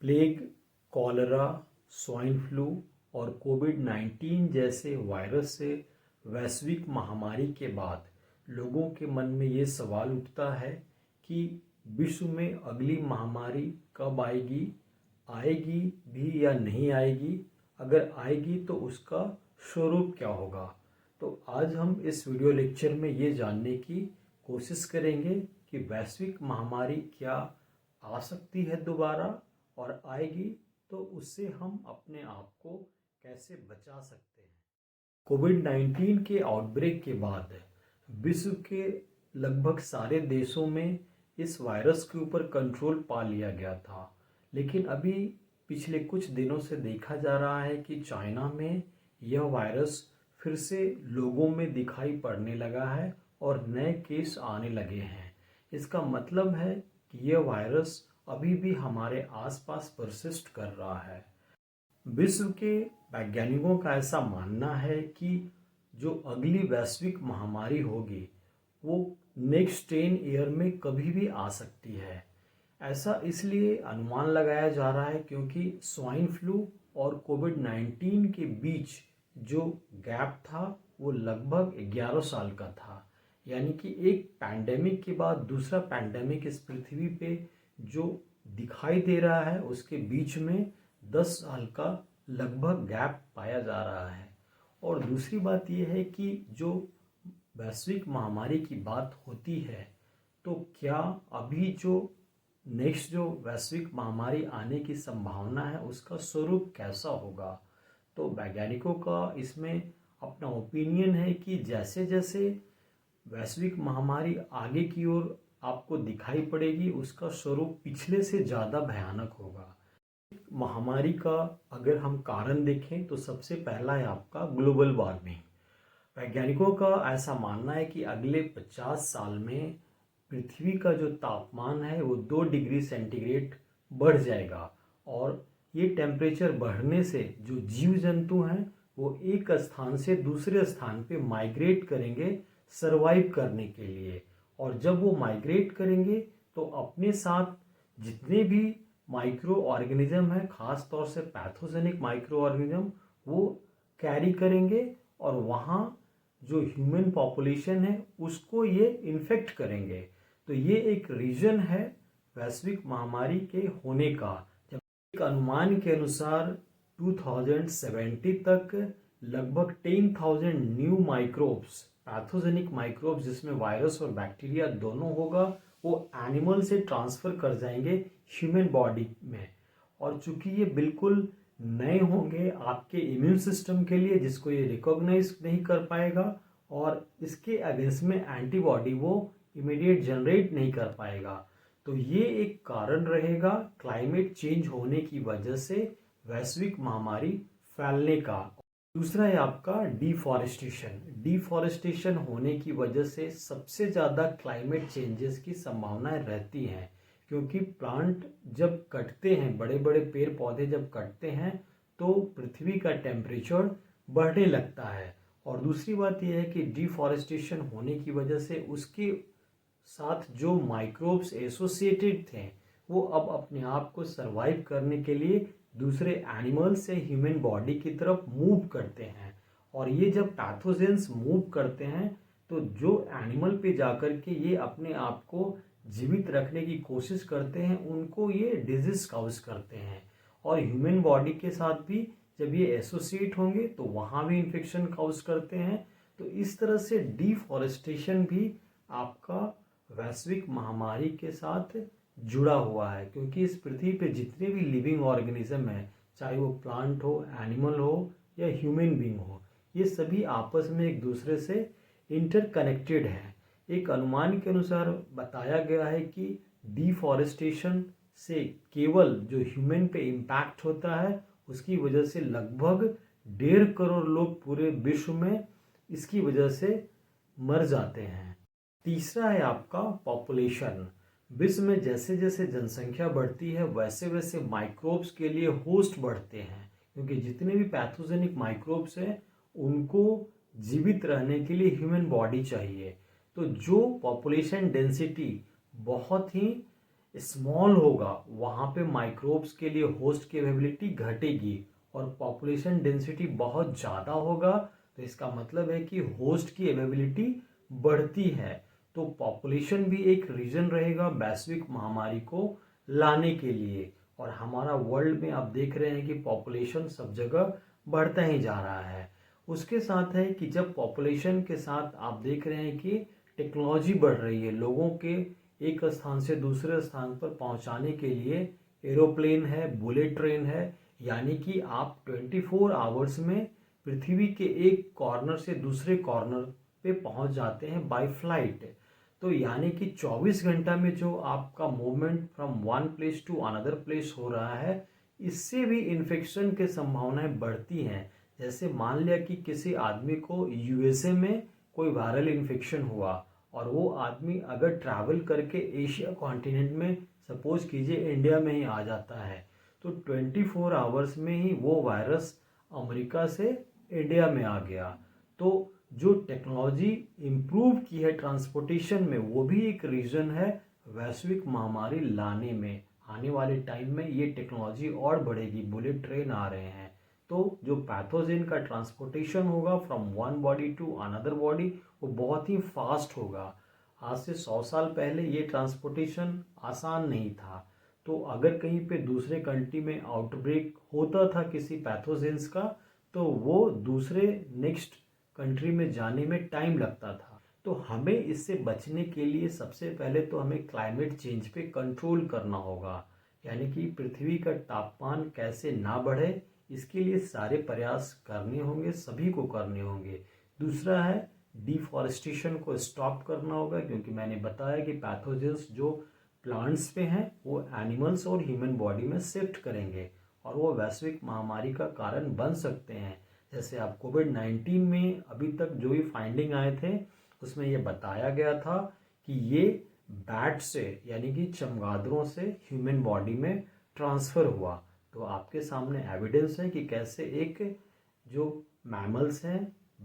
Plague, cholera, swine flu और कोविड-19 जैसे virus से वैश्विक महामारी के बाद लोगों के मन में ये सवाल उठता है कि विश्व में अगली महामारी कब आएगी, आएगी भी या नहीं आएगी, अगर आएगी तो उसका स्वरूप क्या होगा। तो आज हम इस वीडियो लेक्चर में ये जानने की कोशिश करेंगे कि वैश्विक महामारी क्या आ सकती है दोबारा, और आएगी तो उससे हम अपने आप को कैसे बचा सकते हैं। कोविड-19 के आउटब्रेक के बाद विश्व के लगभग सारे देशों में इस वायरस के ऊपर कंट्रोल पा लिया गया था, लेकिन अभी पिछले कुछ दिनों से देखा जा रहा है कि चाइना में यह वायरस फिर से लोगों में दिखाई पड़ने लगा है और नए केस आने लगे हैं। इसका मतलब है कि यह वायरस अभी भी हमारे आसपास परसिस्ट कर रहा है। विश्व के वैज्ञानिकों का ऐसा मानना है कि जो अगली वैश्विक महामारी होगी वो नेक्स्ट 10 ईयर में कभी भी आ सकती है। ऐसा इसलिए अनुमान लगाया जा रहा है क्योंकि स्वाइन फ्लू और कोविड-19 के बीच जो गैप था वो लगभग 11 साल का था। यानी कि एक पैंडेमिक के बाद दूसरा पैंडेमिक इस पृथ्वी पे जो दिखाई दे रहा है उसके बीच में 10 साल का लगभग गैप पाया जा रहा है। और दूसरी बात यह है कि जो वैश्विक महामारी की बात होती है तो क्या अभी जो नेक्स्ट जो वैश्विक महामारी आने की संभावना है उसका स्वरूप कैसा होगा। तो वैज्ञानिकों का इसमें अपना ओपिनियन है कि जैसे जैसे वैश्विक महामारी आगे की ओर आपको दिखाई पड़ेगी उसका स्वरूप पिछले से ज़्यादा भयानक होगा। महामारी का अगर हम कारण देखें तो सबसे पहला है आपका ग्लोबल वार्मिंग। वैज्ञानिकों का ऐसा मानना है कि अगले 50 साल में पृथ्वी का जो तापमान है वो 2 डिग्री सेंटीग्रेड बढ़ जाएगा, और ये टेम्परेचर बढ़ने से जो जीव जंतु हैं वो एक स्थान से दूसरे स्थान पे माइग्रेट करेंगे सरवाइव करने के लिए। और जब वो माइग्रेट करेंगे तो अपने साथ जितने भी माइक्रो ऑर्गेनिज्म हैं, खास तौर से पैथोजेनिक माइक्रो ऑर्गेनिज्म, वो कैरी करेंगे और वहाँ जो ह्यूमन पॉपुलेशन है उसको ये इन्फेक्ट करेंगे। तो ये एक रीजन है वैश्विक महामारी के होने का। जब एक अनुमान के अनुसार 2070 तक लगभग 10,000 न्यू माइक्रोब्स, पैथोजेनिक माइक्रोब्स जिसमें वायरस और बैक्टीरिया दोनों होगा, वो एनिमल से ट्रांसफ़र कर जाएंगे ह्यूमन बॉडी में। और चूंकि ये बिल्कुल नए होंगे आपके इम्यून सिस्टम के लिए, जिसको ये रिकॉग्नाइज नहीं कर पाएगा, और इसके अगेंस्ट में एंटीबॉडी वो इमीडिएट जनरेट नहीं कर पाएगा। तो ये एक कारण रहेगा क्लाइमेट चेंज होने की वजह से वैश्विक महामारी फैलने का। दूसरा है आपका डिफॉरेस्टेशन। डिफॉरेस्टेशन होने की वजह से सबसे ज़्यादा क्लाइमेट चेंजेस की संभावनाएं रहती हैं, क्योंकि प्लांट जब कटते हैं, बड़े बड़े पेड़ पौधे जब कटते हैं तो पृथ्वी का टेम्परेचर बढ़ने लगता है। और दूसरी बात यह है कि डिफॉरेस्टेशन होने की वजह से उसके साथ जो माइक्रोब्स एसोसिएटेड थे वो अब अपने आप को सरवाइव करने के लिए दूसरे एनिमल से ह्यूमन बॉडी की तरफ मूव करते हैं। और ये जब पैथोजेंस मूव करते हैं तो जो एनिमल पे जाकर के ये अपने आप को जीवित रखने की कोशिश करते हैं उनको ये डिजीज काउज करते हैं। और ह्यूमन बॉडी के साथ भी जब ये एसोसिएट होंगे तो वहाँ भी इन्फेक्शन काउज करते हैं। तो इस तरह से डिफॉरेस्टेशन भी आपका वैश्विक महामारी के साथ जुड़ा हुआ है, क्योंकि इस पृथ्वी पे जितने भी लिविंग ऑर्गेनिज्म हैं, चाहे वो प्लांट हो, एनिमल हो या ह्यूमन बीइंग हो, ये सभी आपस में एक दूसरे से इंटरकनेक्टेड हैं। एक अनुमान के अनुसार बताया गया है कि डिफॉरेस्टेशन से केवल जो ह्यूमन पे इम्पैक्ट होता है उसकी वजह से लगभग 1.5 करोड़ लोग पूरे विश्व में इसकी वजह से मर जाते हैं। तीसरा है आपका पॉपुलेशन। विश्व में जैसे जैसे जनसंख्या बढ़ती है वैसे वैसे माइक्रोब्स के लिए होस्ट बढ़ते हैं, क्योंकि जितने भी पैथोजेनिक माइक्रोब्स हैं उनको जीवित रहने के लिए ह्यूमन बॉडी चाहिए। तो जो पॉपुलेशन डेंसिटी बहुत ही स्मॉल होगा वहाँ पे माइक्रोब्स के लिए होस्ट की अवेलेबिलिटी घटेगी, और पॉपुलेशन डेंसिटी बहुत ज़्यादा होगा तो इसका मतलब है कि होस्ट की अवेलेबिलिटी बढ़ती है। तो पॉपुलेशन भी एक रीजन रहेगा वैश्विक महामारी को लाने के लिए। और हमारा वर्ल्ड में आप देख रहे हैं कि पॉपुलेशन सब जगह बढ़ता ही जा रहा है। उसके साथ है कि जब पॉपुलेशन के साथ आप देख रहे हैं कि टेक्नोलॉजी बढ़ रही है, लोगों के एक स्थान से दूसरे स्थान पर पहुंचाने के लिए एरोप्लेन है, बुलेट ट्रेन है, यानी कि आप 24 आवर्स में पृथ्वी के एक कॉर्नर से दूसरे कॉर्नर पे पहुंच जाते हैं बाय फ्लाइट। तो यानी कि 24 घंटा में जो आपका movement from one place to another place हो रहा है, इससे भी इन्फेक्शन की संभावनाएं बढ़ती हैं। जैसे मान लिया कि किसी आदमी को यूएसए में कोई वायरल इन्फेक्शन हुआ और वो आदमी अगर ट्रैवल करके एशिया कॉन्टिनेंट में सपोज कीजिए इंडिया में ही आ जाता है, तो 24 आवर्स में ही वो वायरस अमेरिका से इंडिया में आ गया। तो जो टेक्नोलॉजी इम्प्रूव की है ट्रांसपोर्टेशन में, वो भी एक रीज़न है वैश्विक महामारी लाने में। आने वाले टाइम में ये टेक्नोलॉजी और बढ़ेगी, बुलेट ट्रेन आ रहे हैं, तो जो पैथोजेन का ट्रांसपोर्टेशन होगा from one body to another body वो बहुत ही फास्ट होगा। आज से 100 साल पहले ये ट्रांसपोर्टेशन आसान नहीं था। तो अगर कहीं पे दूसरे कंट्री में आउटब्रेक होता था किसी पैथोजेंस का, तो वो दूसरे नेक्स्ट कंट्री में जाने में टाइम लगता था। तो हमें इससे बचने के लिए सबसे पहले तो हमें क्लाइमेट चेंज पे कंट्रोल करना होगा, यानी कि पृथ्वी का तापमान कैसे ना बढ़े, इसके लिए सारे प्रयास करने होंगे, सभी को करने होंगे। दूसरा है डिफॉरेस्टेशन को स्टॉप करना होगा, क्योंकि मैंने बताया कि पैथोजेंस जो प्लांट्स पे हैं वो एनिमल्स और ह्यूमन बॉडी में शिफ्ट करेंगे और वो वैश्विक महामारी का कारण बन सकते हैं। जैसे आप कोविड-19 में अभी तक जो भी फाइंडिंग आए थे उसमें ये बताया गया था कि ये बैट से यानी कि चमगादड़ों से ह्यूमन बॉडी में ट्रांसफ़र हुआ। तो आपके सामने एविडेंस है कि कैसे एक जो मैमल्स हैं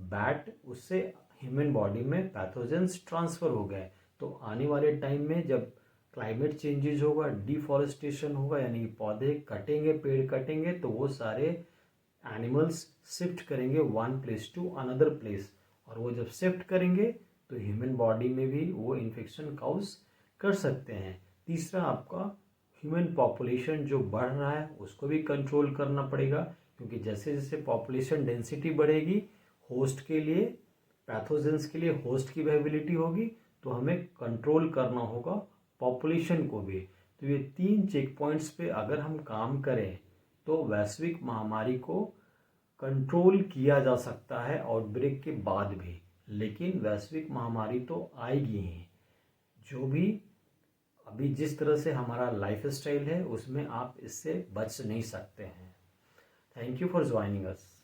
बैट, उससे ह्यूमन बॉडी में पैथोजेंस ट्रांसफ़र हो गए। तो आने वाले टाइम में जब क्लाइमेट चेंजेस होगा, डिफॉरेस्टेशन होगा, यानी कि पौधे कटेंगे, पेड़ कटेंगे, तो वो सारे एनिमल्स शिफ्ट करेंगे one place to another place, और वो जब शिफ्ट करेंगे तो ह्यूमन बॉडी में भी वो इन्फेक्शन काउज कर सकते हैं। तीसरा आपका ह्यूमन पॉपुलेशन जो बढ़ रहा है उसको भी कंट्रोल करना पड़ेगा, क्योंकि जैसे जैसे पॉपुलेशन डेंसिटी बढ़ेगी, होस्ट के लिए, पैथोजेंस के लिए होस्ट की अवेलेबिलिटी होगी, तो हमें कंट्रोल करना होगा पॉपुलेशन को भी। तो ये 3 चेक पॉइंट्स पे अगर हम काम करें तो वैश्विक महामारी को कंट्रोल किया जा सकता है आउटब्रेक के बाद भी। लेकिन वैश्विक महामारी तो आएगी ही। जो भी अभी जिस तरह से हमारा लाइफ स्टाइल है उसमें आप इससे बच नहीं सकते हैं। Thank you for joining us.